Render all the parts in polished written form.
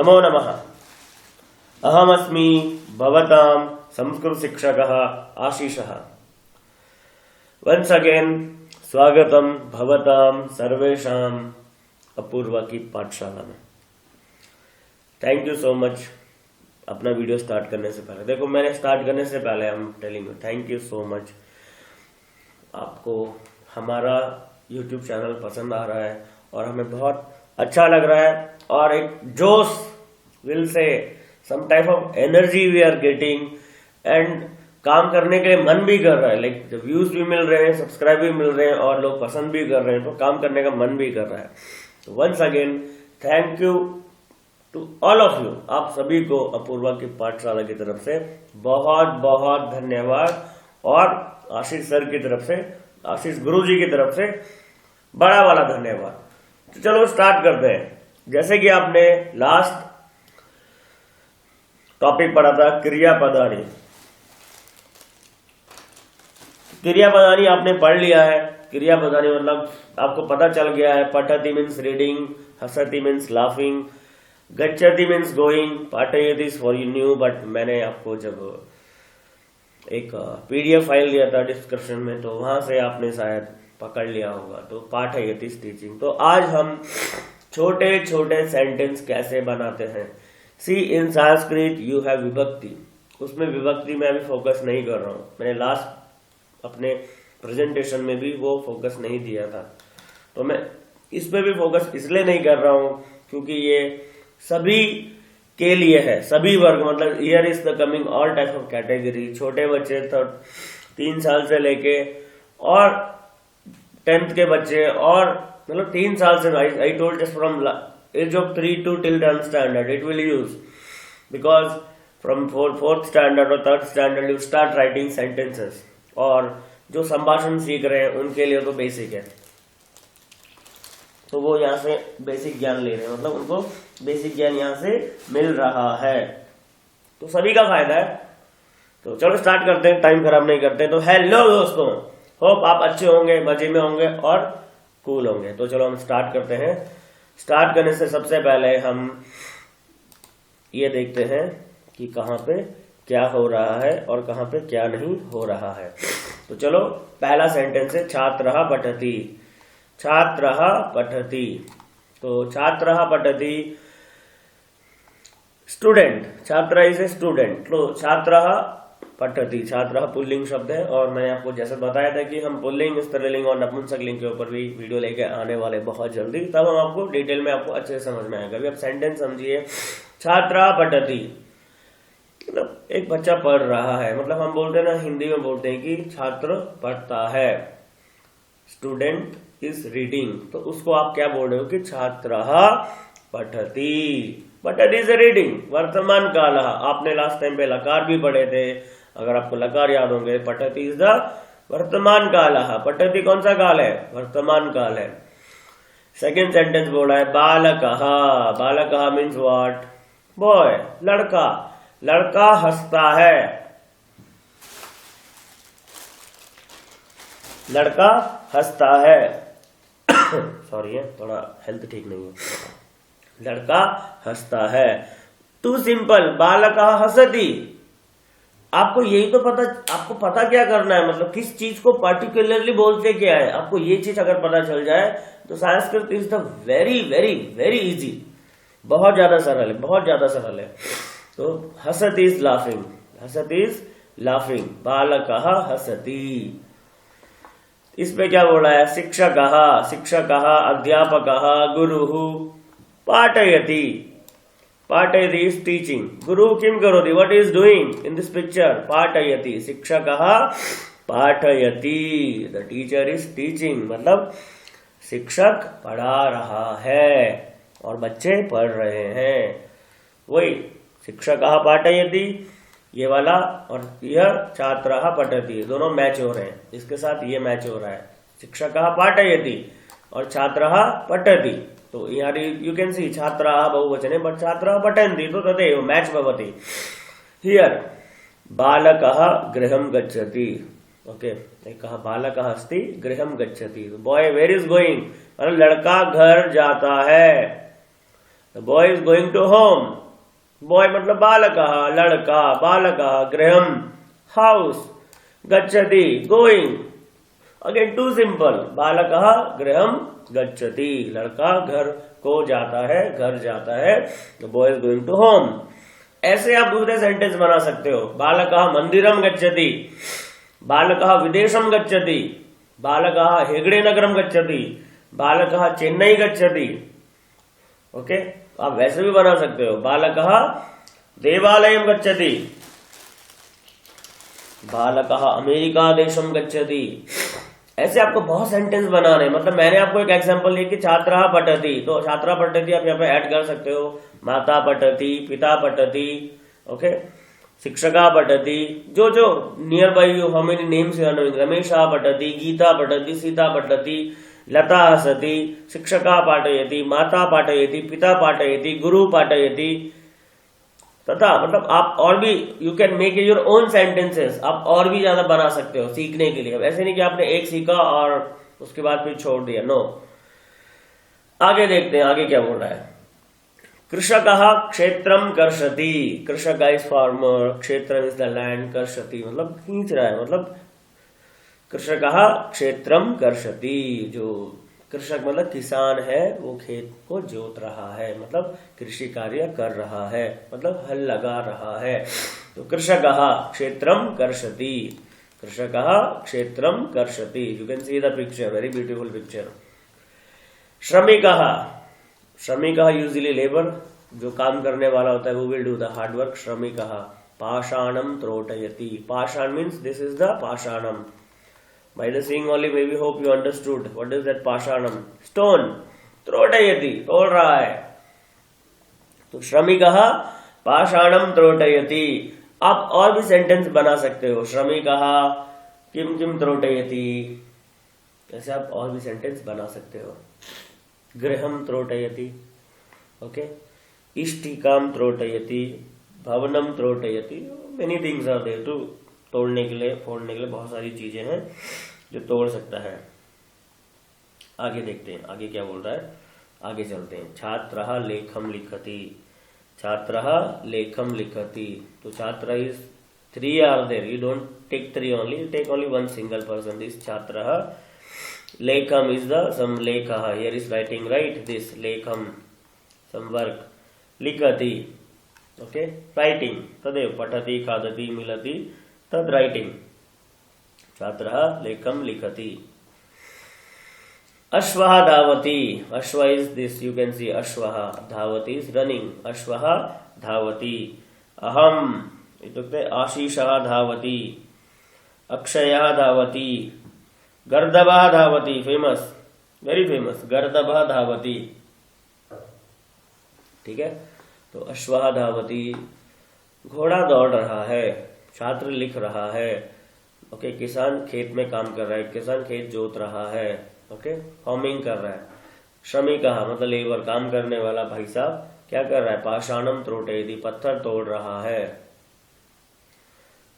नमो नमः। अहमस्मि भवतां संस्कृत शिक्षकः आशीषः। वंस अगेन स्वागतम भवतां सर्वेषां अपूर्वा की पाठशाला में। Thank you so much. अपना वीडियो स्टार्ट करने से पहले देखो, मैंने स्टार्ट करने से पहले I am telling you thank you so much. आपको हमारा यूट्यूब चैनल पसंद आ रहा है और हमें बहुत अच्छा लग रहा है, और एक जोश विल से some type of energy we are getting, and काम करने के लिए मन भी कर रहा है। लाइक व्यूज भी मिल रहे हैं, सब्सक्राइब भी मिल रहे हैं और लोग पसंद भी कर रहे हैं, तो काम करने का मन भी कर रहा है। तो once again thank you to all of you. आप सभी को अपूर्वा की पाठशाला की तरफ से बहुत बहुत धन्यवाद, और आशीष सर की तरफ से, आशीष गुरुजी की तरफ से बड़ा वाला धन्यवाद। तो चलो स्टार्ट करते हैं। जैसे कि आपने लास्ट टॉपिक पढ़ा था क्रियापदानी। क्रियापदानी आपने पढ़ लिया है। क्रियापदानी मतलब आपको पता चल गया है। पठति मीन्स रीडिंग, हसति मीन्स लाफिंग, गच्छति मीन्स गोइंग, पाठयति फॉर यू न्यू, बट मैंने आपको जब एक पीडीएफ फाइल दिया था डिस्क्रिप्शन में, तो वहां से आपने शायद पकड़ लिया होगा। तो पाठयति टीचिंग। तो आज हम छोटे छोटे सेंटेंस कैसे बनाते हैं। सी इन संस्कृत यू हैव विभक्ति। उसमें विभक्ति में अभी फोकस नहीं कर रहा हूं। मैंने लास्ट अपने प्रेजेंटेशन में भी वो फोकस नहीं दिया था, तो मैं इस पे भी फोकस इसलिए नहीं कर रहा हूं क्योंकि ये सभी के लिए है, सभी वर्ग। मतलब here is the coming all type of category. छोटे बच्चे 3 साल से लेके और 10th के बच्चे, और मतलब 3 साल से I told just from age of 3 to till 10th standard it will use, because from 4th standard और 3rd standard you start writing sentences। और जो संभाषण सीख रहे हैं उनके लिए तो बेसिक है, तो वो यहाँ से बेसिक ज्ञान ले रहे हैं, मतलब उनको बेसिक ज्ञान यहाँ से मिल रहा है, तो सभी का फायदा है। तो चलो स्टार्ट करते हैं, टाइम खराब नहीं करते। तो हेलो दोस्तों, होप आप अच्छे होंगे, मजे में होंगे और कूल होंगे। तो चलो हम स्टार्ट करते हैं। स्टार्ट करने से सबसे पहले हम ये देखते हैं कि कहाँ पे क्या हो रहा है और कहाँ पे क्या नहीं हो रहा है। तो चलो पहला सेंटेंस है छात्रः पठति। छात्रः पठति। तो छात्रः पठति स्टूडेंट। छात्र इज ए स्टूडेंट। तो छात्रः पठति, छात्रः पुल्लिंग शब्द है, और मैंने आपको जैसे बताया था कि हम पुल्लिंग, स्त्रीलिंग और नपुंसकलिंग के ऊपर भी वीडियो लेके आने वाले बहुत जल्दी, तब हम आपको डिटेल में आपको अच्छे से समझ में आएगा। अभी आप सेंटेंस समझिए। छात्रः पठति मतलब एक बच्चा पढ़ रहा है। मतलब हम बोलते हैं ना, हिंदी में बोलते हैं कि छात्र पढ़ता है, स्टूडेंट इज रीडिंग। तो उसको आप क्या बोल रहे हो कि छात्रः पठति। पठति इज रीडिंग। वर्तमान काल। आपने लास्ट टाइम पे लकार भी पढ़े थे, अगर आपको लकार याद होंगे। पठति इज द वर्तमान काल। पठति कौन सा काल है? वर्तमान काल है। सेकेंड सेंटेंस बोला है बालकः। बालकः मीन्स व्हाट? बॉय, लड़का। लड़का हंसता है। लड़का हंसता है। सॉरी है, थोड़ा हेल्थ ठीक नहीं है। लड़का हंसता है। Too simple. बालकः हसति। आपको यही तो पता, आपको पता क्या करना है, मतलब किस चीज को पर्टिकुलरली बोलते क्या है, आपको ये चीज अगर पता चल जाए तो Sanskrit is the very very very easy. बहुत ज्यादा सरल है, बहुत ज्यादा सरल है। तो हसति इज लाफिंग। हसति इज लाफिंग। बालकः हसति। इस पे क्या बोला है? शिक्षकः। शिक्षकः, अध्यापकः, गुरुः पाठयति। पाठयति is teaching. Guru kim karoti? What is doing in this picture? पाठयति. शिक्षकः पाठयति. The teacher is teaching. मतलब शिक्षक पढ़ा रहा है और बच्चे पढ़ रहे हैं। वही शिक्षकः पाठयति ये वाला, और यह छात्रः पठति, दोनों मैच हो रहे हैं। इसके साथ ये मैच हो रहा है। शिक्षकः पाठयति और छात्रः पठति। तो यार यू कैन सी छात्राः बहुवचने, बट छात्राः पठन्ति, तो तदेव मैच भवति। हियर बालकः गृहं गच्छति। ओके, कहा बालकः अस्ति गृहं गच्छति। Boy where is going? मतलब लड़का घर जाता है। The boy is going to home, boy मतलब बालकः, लड़का, बालकः, गृहम हाउस, गच्छति गोइंग, अगेन टू सिंपल, बालकः गृहम गच्छति, लड़का घर को जाता है, घर जाता है, the boy is going to home. ऐसे आप दूसरे सेंटेंस बना सकते हो, बालकः मंदिरम गच्छति, बालकः विदेशम गच्छति, बालकः हेगड़े नगरम गच्छति, बालकः चेन्नई गच्छति। ओके, आप वैसे भी बना सकते हो, बालकः देवालयम गच्छति, बालकः अमेरिका देशम गच्छति। ऐसे आपको बहुत सेंटेंस बनाने, मतलब मैंने आपको एक एग्जांपल दिया कि छात्रा पठति, तो छात्रा पठति आप यहाँ पे ऐड कर सकते हो, माता पठति, पिता पठति, ओके, शिक्षका पठति, जो जो near by you, how many names you are knowing, रमेशा पठति, गीता पठति, सीता पठति, लता हसति, शिक्षका पाठयति, माता पाठयति, पिता पाठयति, गुरु पाठयति, तथा मतलब आप और भी you can make your own sentences, आप और भी ज्यादा बना सकते हो सीखने के लिए। ऐसे नहीं कि आपने एक सीखा और उसके बाद फिर छोड़ दिया, नो। आगे देखते हैं आगे क्या बोल रहा है। कृषकः क्षेत्रम कर्षति, कृषक इज फार्मर, क्षेत्रम इज द लैंड, कर्षति मतलब खींच रहा है, मतलब कृषकः क्षेत्रम कर्षति, जो कृषक मतलब किसान है, वो खेत को जोत रहा है, मतलब कृषि कार्य कर रहा है, मतलब हल लगा रहा है। तो कृषकः क्षेत्रम कर्षति, कृषकः क्षेत्रम कर्षति, you can see the picture, very beautiful picture. श्रमिकः, श्रमिकः यूजुअली लेबर, जो काम करने वाला होता है, वो will do the hard work, श्रमिकः। पाषाणम त्रोटयति, पाषाण मीन्स दिस इज द पाषाणम। By the seeing only, maybe hope you understood what is that pashanam, stone, त्रोटयति, तोड़ रहा है। तो श्रमिकः पाषाणम त्रोटयति। आप और भी सेंटेंस बना सकते हो, श्रमिकः किम किम त्रोटयति, ऐसे आप और भी सेंटेंस बना सकते हो। गृहम त्रोटयति, ओके, इष्टिकाम त्रोटयति, भवनम त्रोटयति, many things are there to, तोड़ने के लिए, फोड़ने के लिए बहुत सारी चीजें हैं जो तोड़ सकता है। आगे देखते हैं आगे क्या बोल रहा है, आगे चलते हैं। छात्रः लेखम लिखति, छात्रः लेखम लिखति, तो छात्र is 3 are there, you don't take 3 only, you take only 1 single person, this छात्रः। लेखम इज द सम लेखः, here is writing, right, this लेखम सम वर्क, लिखति ओके राइटिंग, तदेव पठति खादति मिलति तद राइटिंग, छात्रः लेखम लिखति। अश्वः धावति, अश्व is this, you can see अश्वः, धावति इज रनिंग, अश्वः धावति। अहम इत्युक्ते आशीषः धावति, अक्षयः धावति, गर्दभः धावति, फेमस, वेरी फेमस, गर्दभः धावति, ठीक है। तो अश्वः धावति, घोड़ा दौड़ रहा है, छात्र लिख रहा है, ओके, किसान खेत में काम कर रहा है, किसान खेत जोत रहा है, ओके, फार्मिंग कर रहा है। श्रमिकः मतलब लेबर, काम करने वाला भाई साहब क्या कर रहा है, पाषाणम त्रोटयति, पत्थर तोड़ रहा है।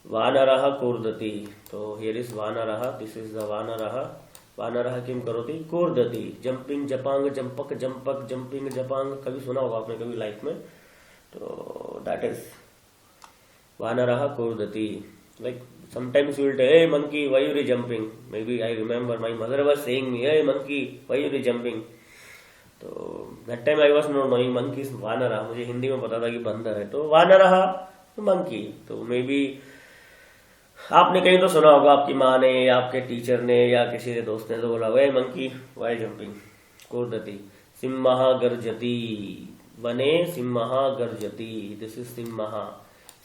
वानरः कूर्दति, तो हियर इज वानरः, दिस इज द वानरः। वानरः किम करोति, कूर्दति, जंपिंग जपांग जंपक जंपक जंपिंग जपांग, कभी सुना होगा आपने कभी लाइफ में, तो दैट इज वानरः कूर्दति। Like sometimes you will tell, hey monkey, why you are jumping? Maybe I remember my mother was saying me, hey monkey, why you are jumping? तो that time I was not knowing monkey is वानरः, मुझे हिंदी में पता था कि बंदर है, तो वानरः मंकी। तो मे बी आपने कहीं तो सुना होगा, आपकी माँ ने या आपके टीचर ने या किसी ने दोस्त ने तो बोला, वे मंकी वाई जंपिंग, कूर्दति। सिंहः गर्जति, वने सिंहः गर्जति, दिस इज सिंहः।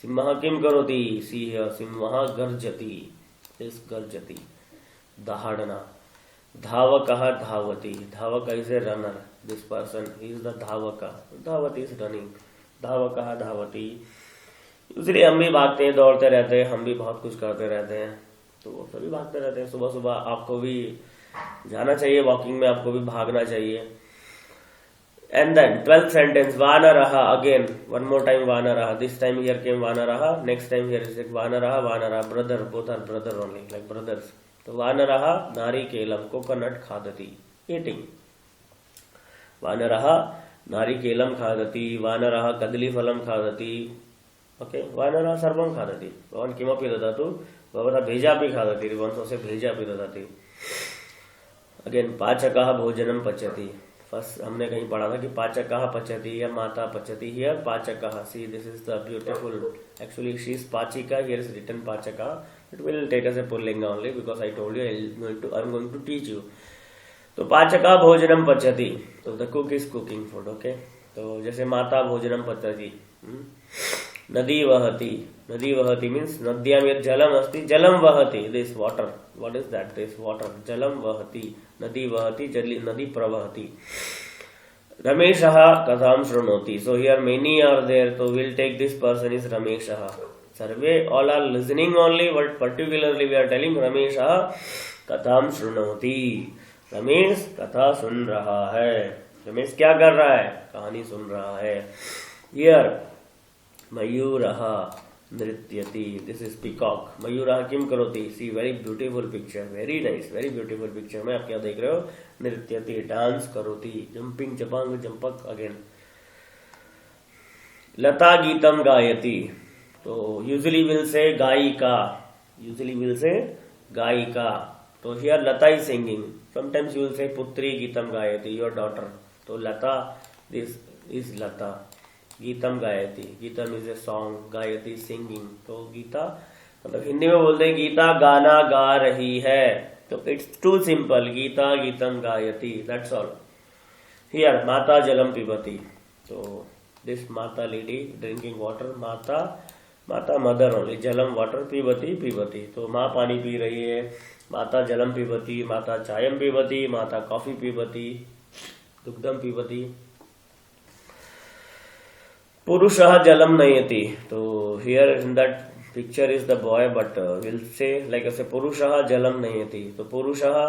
सिंहः किम करोति, सिंह, सिंहः गर्जति, दिस गर्जति, दहाड़ना। धावकः धावति, धावक is a runner, this person is the धावक, धावति इज रनिंग, धावकः धावति। यूजुअली हम भी भागते हैं, दौड़ते रहते हैं, हम भी बहुत कुछ करते रहते हैं, तो सभी भागते रहते हैं। सुबह सुबह आपको भी जाना चाहिए वॉकिंग में, आपको भी भागना चाहिए। एंड देन 12th सेंटेंस, वानरः, अगेन वन मोर टाइम वानरः, दिस टाइम हियर केम वानरः, नेक्स्ट टाइम हियर इज वानरः, वानरः, brother, both are brother only, like brothers. तो वानरः नारिकेलम, कोकोनट खादति, ईटिंग। वानरः नारिकेलं खादति, वानरः कदलीफलं खादति। ओके, वानरः सर्वं खादति। भवान् किमपि ददातु, भवता भेजापि खादति, वंशस्य भेजापि ददाति। अगेन पाचकः भोजनं पचति। फर्स्ट हमने कहीं पढ़ा था कि पाचकः पचति या माता पचति। हियर पाचकः, see this is the beautiful, actually she is पाचिका, हियर इज रिटन पाचकः. It will take us a pullinga only because I told you I'm going to teach you. तो पाचका भोजनम पचति, तो the cook is cooking food. Okay, तो जैसे माता भोजनम पचति. नदी वहति, नदी वहति मीन्स नद्यां यत् जलम अस्ति जलम वहति, this water. What is that? This water, जलम वहति, नदी वहति, नदी प्रवहति. रमेशः कथां शृणोति. So here many are there, so we'll take this person is रमेशः. सर्वे all are listening only, but particularly we are telling रमेशः कथां शृणोति. रमेश कथा सुन रहा है. रमेश क्या कर रहा है? कहानी सुन रहा है. हियर मयूरः नृत्यति. This is peacock. मयूरः किम करोति? See very beautiful picture, very nice, very beautiful picture में आप क्या देख रहे हो? नृत्यति, डांस करोति, जंपिंग जपांग जंपक. अगेन लता गीतम गायति. तो यूजुअली विल से गायिका, यूजुअली विल से गायिका. तो here Lata is singing. Sometimes you will say पुत्री गीतम गायति, योर डॉटर. तो लता, दिस इज लता. गीतम गायति, गीतम इज ए सॉन्ग, गायति सिंगिंग. तो गीता मतलब हिंदी में बोलते हैं गीता गाना गा रही है. तो इट्स टू सिंपल, गीता गीतम गायति, दैट्स ऑल. हियर माता जलम पिबति. तो दिस माता लेडी ड्रिंकिंग वाटर. माता मदर ओनली. जलम वाटर, पिबती पिबती. तो माँ पानी पी रही है. माता जलम पिबती, माता चायम पिबती, माता कॉफी पिबती, दुग्धम पिबती. पुरुषः जलम नयति. तो here in that picture is the boy, but will say like ऐसे पुरुषः जलम नयति. तो पुरुषः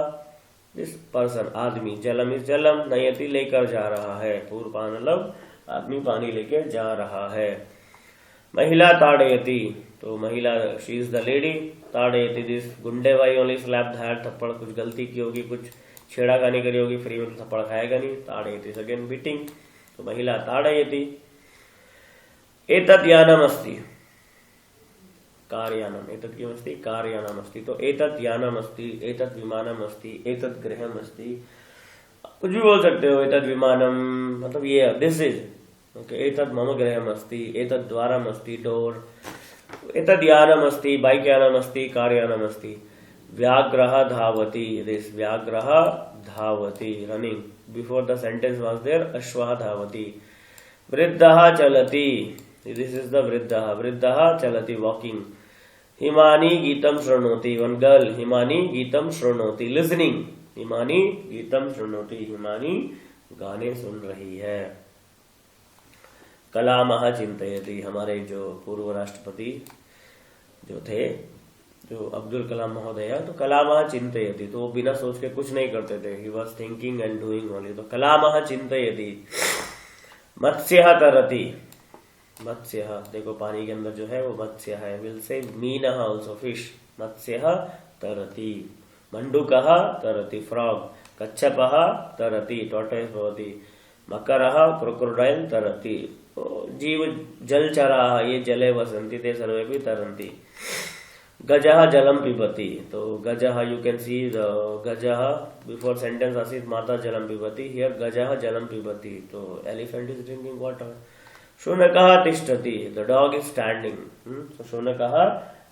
दिस पर्सन, आदमी. जलम इज जलम, नयति लेकर जा रहा है. पूर्वानलव आदमी पानी लेके जा रहा है. महिला ताड़यति. तो महिला, शी इज द लेडी. ताड़यति, दिस गुंडे why only slap the head. थप्पड़, कुछ गलती की होगी, कुछ छेड़ाखानी करी होगी, फ्री में थप्पड़ खाएगा नहीं. ताड़यति अगेन बीटिंग. तो महिला ताड़यति. एतत् यानम अस्ति, कार्यानम. एतत् किम अस्ति? कार्यानम अस्ति. तो एतत् यानम अस्ति, एतत् विमानम अस्ति, एतत् गृहम अस्ति. कुछ भी बोल सकते हो. एतत् विमानम मतलब ये, दिस इज. ओके, एतत् मम गृहम अस्ति, एतत् द्वारम अस्ति, डोर. एतत् यानम अस्ति, बाइक यानम अस्ति, कार यानम अस्ति. व्याघ्रः धावति. दिस व्याघ्रः धावति, running. Before the sentence was there अश्वः धावति. वृद्धः चलति. दिस इज द वृद्धः. वृद्धः चलति, वॉकिंग. हिमानी गीतम शृणोति. वन गर्ल, हिमानी गीतम शृणोति, लिसनिंग. हिमानी गीतम शृणोति, हिमानी गाने सुन रही है. कलामः चिंतयति. हमारे जो पूर्व राष्ट्रपति जो थे, जो अब्दुल कलाम महोदय, तो कलामः चिंतयति. तो वो बिना सोच के कुछ नहीं करते थे. He was thinking and doing only. तो कलामः चिंतयति. मत्स्यः तरति. मत्स्यः, देखो पानी के अंदर जो है वो मत्स्य है. विल से मीनः आल्सो, फिश. मत्स्यः तरति. मंडूकः तरति, फ्रॉग. कच्छपः तरति, टॉर्टोइस भवति. मकरः क्रोकोडाइल तरति. जीव जलचराः ये जले वसन्ति, ते सर्वेपि तरन्ति. गजः जलम पिबति. तो गजः, यू कैन सी द गजः बिफोर सेंटेंस आसीत् माता जलम पिबति. हियर गजः जलम पिबति. तो एलिफेंट इज ड्रिंकिंग वाटर. शुनकः तिष्ठति. The dog is standing. तो शुनकः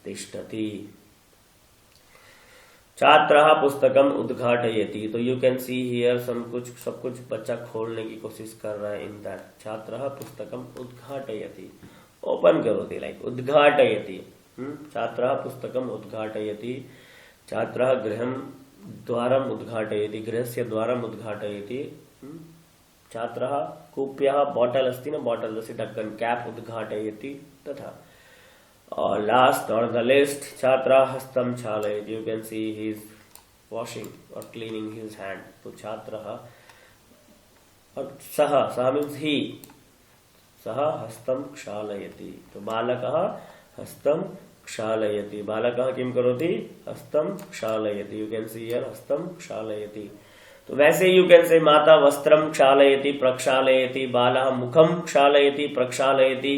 तिष्ठति. छात्रः पुस्तकम उद्घाटयति. तो यू कैन सी हियर सब कुछ बच्चा खोलने की कोशिश कर रहा है. इन दैट छात्रः पुस्तकम उद्घाटयति, ओपन करोति, लाइक उद्घाटयति. छात्रः पुस्तकम उद्घाटयति. छात्रः गृहं द्वारम उद्घाटयति, गृहस्य द्वारम उद्घाटयति. छात्रः कूप्यः, बॉटल अस्ति न, बॉटल से ढक्कन, कैप उद्घाटयति. तथा और लास्ट और द लिस्ट, छात्रः हस्तं क्षालयति. You can see he is washing और क्लीनिंग हिज हैंड. तो छात्रः और सः मीन्स ही. सः हस्तं क्षालयति. तो बालकः हस्तं क्षालयति. बालकः किं करोति? हस्तं क्षालयति. यू कैन सी हियर हस्तं क्षालयति. तो वैसे यू कैन से माता वस्त्रम क्षालयति प्रक्षालयति, बालः मुखम क्षालयति प्रक्षालयति।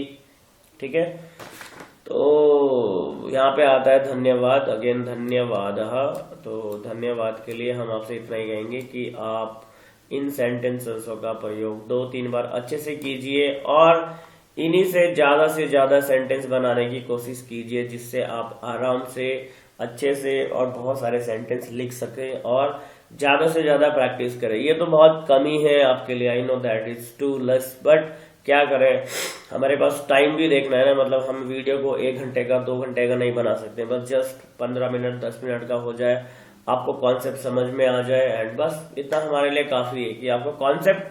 ठीक है, तो यहाँ पे आता है धन्यवाद, अगेन धन्यवाद। तो धन्यवाद के लिए हम आपसे इतना ही कहेंगे कि आप इन सेंटेंसेसों का प्रयोग 2-3 बार अच्छे से कीजिए और इन्हीं से ज्यादा सेंटेंस बनाने की कोशिश कीजिए, जिससे आप आराम से अच्छे से और बहुत सारे सेंटेंस लिख सकें और ज्यादा से ज्यादा प्रैक्टिस करें। ये तो बहुत कमी है आपके लिए, I know that is too less, but क्या करें, हमारे पास टाइम भी देखना है ना। मतलब हम वीडियो को 1 घंटे का 2 घंटे का नहीं बना सकते, बस जस्ट 15 मिनट 10 मिनट का हो जाए, आपको कॉन्सेप्ट समझ में आ जाए, एंड बस इतना हमारे लिए काफी है कि आपको कॉन्सेप्ट,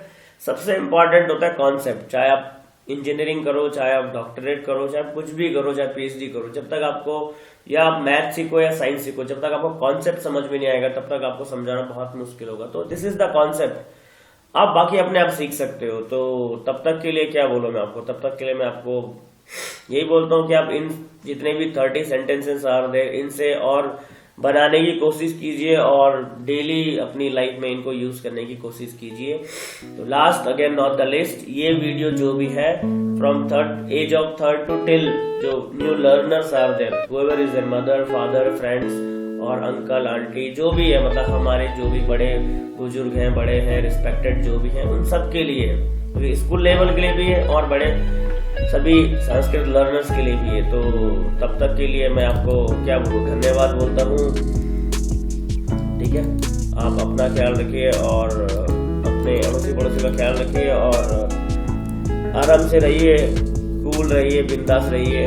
सबसे इंपॉर्टेंट होता है कॉन्सेप्ट। चाहे आप इंजीनियरिंग करो, चाहे आप डॉक्टरेट करो, चाहे कुछ भी करो, चाहे पीएचडी करो, जब तक आपको, या आप मैथ सीखो या साइंस सीखो, जब तक आपको कॉन्सेप्ट समझ में नहीं आएगा तब तक आपको समझाना बहुत मुश्किल होगा। तो दिस इज द कॉन्सेप्ट, आप बाकी अपने आप सीख सकते हो। तो तब तक के लिए क्या बोलूं मैं आपको, तब तक के लिए मैं आपको यही बोलता हूँ कि आप इन जितने भी 30 सेंटेंसेस आर देयर, इनसे और बनाने की कोशिश कीजिए और डेली अपनी लाइफ में इनको यूज करने की कोशिश कीजिए। तो last again not the list, ये वीडियो जो भी है from age of 3 to till, जो new learners are there, whoever is their mother, father, friends और अंकल, आंटी, जो भी है, मतलब हमारे जो भी बड़े बुजुर्ग हैं, बड़े हैं, रिस्पेक्टेड जो भी हैं, उन सब के लिए, स्कूल लेवल के लिए भी है और बड़े सभी संस्कृत लर्नर्स के लिए भी है। तो तब तक के लिए मैं आपको क्या बोलूं, धन्यवाद बोलता हूँ। ठीक है, आप अपना ख्याल रखिए और अपने अड़ोसी पड़ोसी का ख्याल रखिए और आराम से रहिए, कूल रहिए, बिंदास रहिए।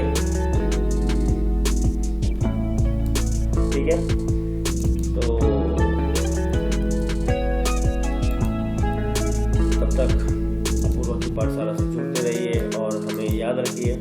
ठीक है, तो तब तक अपूर्वा की पाठशाला से जुड़ते रहिए और हमें याद रखिए